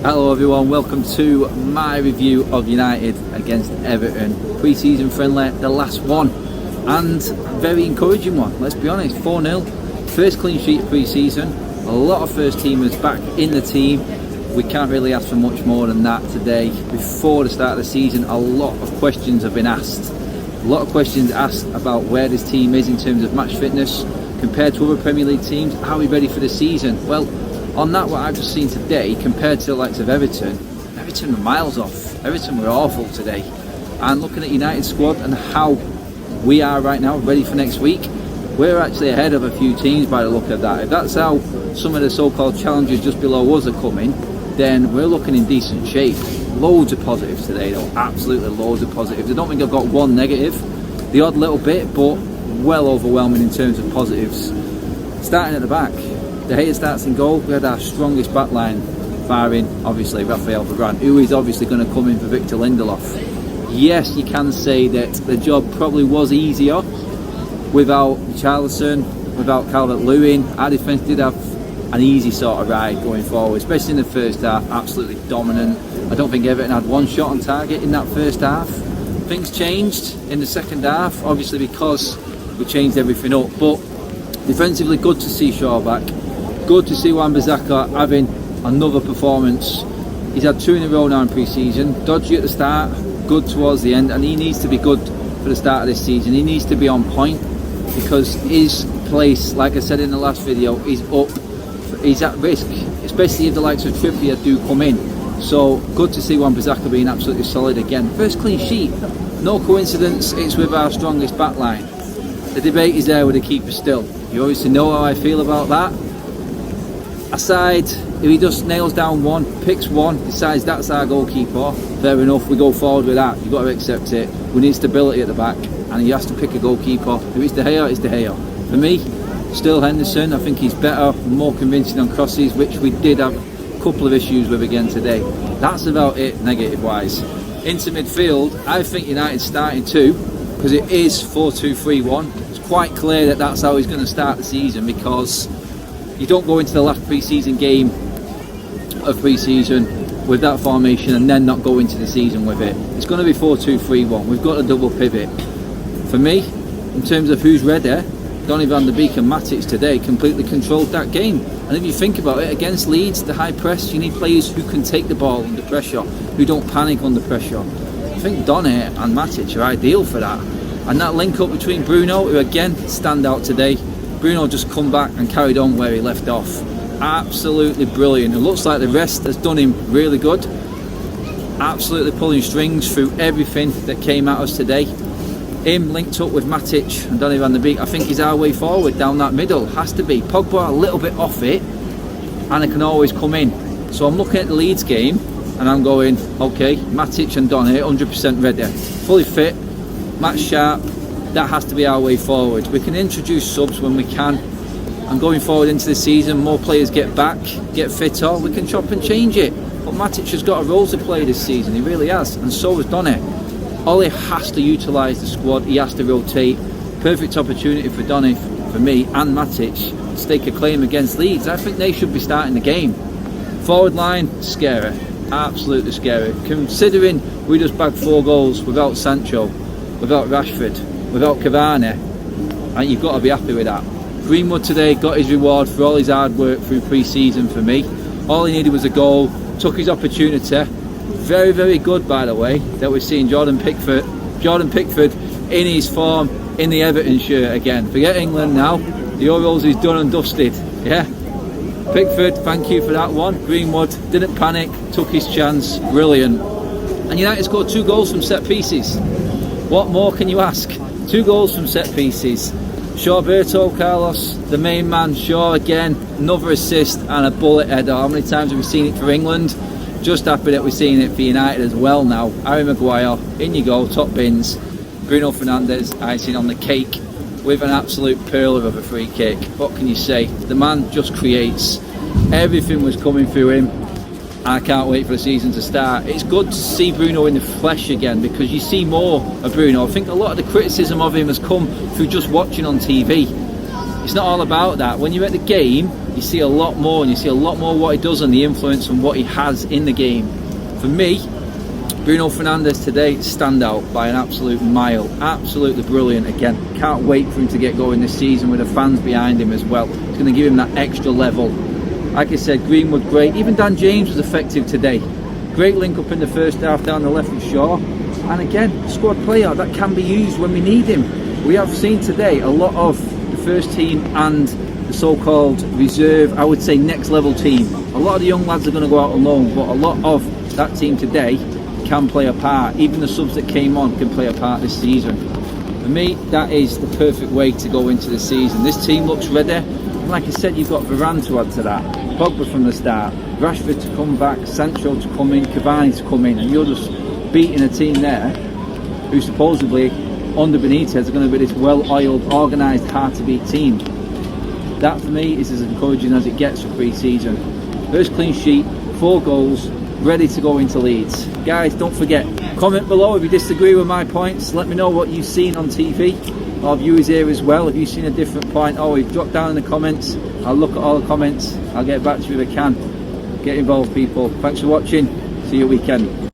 Hello everyone, welcome to my review of United against Everton. Pre-season friendly, the last one, and a very encouraging one, let's be honest. 4-0, first clean sheet of pre-season, a lot of first teamers back in the team. We can't really ask for much more than that today. Before the start of the season, a lot of questions have been asked. A lot of questions asked about where this team is in terms of match fitness compared to other Premier League teams. Are we ready for the season? Well, on that, what I've just seen today, compared to the likes of Everton were miles off. Everton were awful today. And looking at United's squad and how we are right now, ready for next week, we're actually ahead of a few teams by the look of that. If that's how some of the so-called challengers just below us are coming, then we're looking in decent shape. Loads of positives today though, absolutely loads of positives. I don't think I've got one negative, the odd little bit, but well overwhelming in terms of positives. Starting at the back, De Gea starts in goal. We had our strongest back line, barring obviously Rafael Varane, who is obviously going to come in for Victor Lindelof. Yes, you can say that the job probably was easier without Richarlison, without Calvert-Lewin. Our defence did have an easy sort of ride going forward, especially in the first half, absolutely dominant. I don't think Everton had one shot on target in that first half. Things changed in the second half, obviously because we changed everything up, but defensively good to see Shaw back. Good to see Wan-Bissaka having another performance. He's had 2 in a row now in pre-season. Dodgy at the start, good towards the end, and he needs to be good for the start of this season. He needs to be on point because his place, like I said in the last video, is up. He's at risk, especially if the likes of Trippier do come in. So good to see Wan-Bissaka being absolutely solid again. First clean sheet, no coincidence, it's with our strongest back line. The debate is there with the keeper still. You obviously know how I feel about that. Aside, if he just nails down one, picks one, decides that's our goalkeeper, fair enough, we go forward with that. You've got to accept it. We need stability at the back, and he has to pick a goalkeeper. If it's De Gea, it's De Gea. For me, still Henderson. I think he's better, more convincing on crosses, which we did have a couple of issues with again today. That's about it, negative-wise. Into midfield, I think United's starting too, because it is 4-2-3-1. It's quite clear that that's how he's going to start the season, because you don't go into the last pre-season game of pre-season with that formation and then not go into the season with it. It's going to be 4-2-3-1. We've got a double pivot. For me, in terms of who's ready, Donny van de Beek and Matic today completely controlled that game. And if you think about it, against Leeds, the high press, you need players who can take the ball under pressure, who don't panic under pressure. I think Donny and Matic are ideal for that. And that link up between Bruno, who again stand out today. Bruno just come back and carried on where he left off. Absolutely brilliant. It looks like the rest has done him really good. Absolutely pulling strings through everything that came at us today. Him linked up with Matic and Donny van de Beek, I think is our way forward down that middle. Has to be. Pogba a little bit off it, and it can always come in. So I'm looking at the Leeds game and I'm going, okay, Matic and Donny 100% ready, fully fit, match sharp. That has to be our way forward. We can introduce subs when we can, and going forward into the season, more players get back, get fitter, we can chop and change it. But Matic has got a role to play this season, he really has, and so has Donny. Ollie has to utilise the squad, he has to rotate. Perfect opportunity for Donny, for me, and Matic to stake a claim against Leeds. I think they should be starting the game. Forward line, scary, absolutely scary. Considering we just bagged 4 goals without Sancho, without Rashford, without Cavani, and you've got to be happy with that. Greenwood today got his reward for all his hard work through pre-season for me. All he needed was a goal, took his opportunity. Very, very good, by the way, that we're seeing Jordan Pickford in his form in the Everton shirt again. Forget England now, the Euros is done and dusted, yeah? Pickford, thank you for that one. Greenwood didn't panic, took his chance, brilliant. And United scored 2 goals from set pieces. What more can you ask? 2 goals from set pieces. Shawberto, Carlos, the main man, Shaw again, another assist and a bullet header. How many times have we seen it for England? Just happy that we're seeing it for United as well now. Harry Maguire, in you go, top bins. Bruno Fernandes, icing on the cake with an absolute pearler of a free kick. What can you say? The man just creates. Everything was coming through him. I can't wait for the season to start. It's good to see Bruno in the flesh again, because you see more of Bruno. I think a lot of the criticism of him has come through just watching on TV. it's not all about that. When you're at the game, you see a lot more, and you see a lot more what he does and the influence and what he has in the game. For me, Bruno Fernandes today stand out by an absolute mile. Absolutely brilliant again. Can't wait for him to get going this season with the fans behind him as well. It's going to give him that extra level. Like I said, Greenwood great. Even Dan James was effective today. Great link up in the first half down the left with Shaw. And again, squad player that can be used when we need him. We have seen today a lot of the first team and the so-called reserve, I would say next level team. A lot of the young lads are going to go out alone, but a lot of that team today can play a part. Even the subs that came on can play a part this season. For me, that is the perfect way to go into the season. This team looks ready. And like I said, you've got Varane to add to that, Pogba from the start, Rashford to come back, Sancho to come in, Cavani to come in, and you're just beating a team there who supposedly under Benitez are going to be this well-oiled, organised, hard-to-beat team. That for me is as encouraging as it gets for pre-season. First clean sheet, 4 goals, ready to go into Leeds. Guys, don't forget, comment below if you disagree with my points. Let me know what you've seen on TV. Our viewers here as well, if you've seen a different point, drop down in the comments. I'll look at all the comments. I'll get back to you if I can. Get involved, people. Thanks for watching. See you weekend.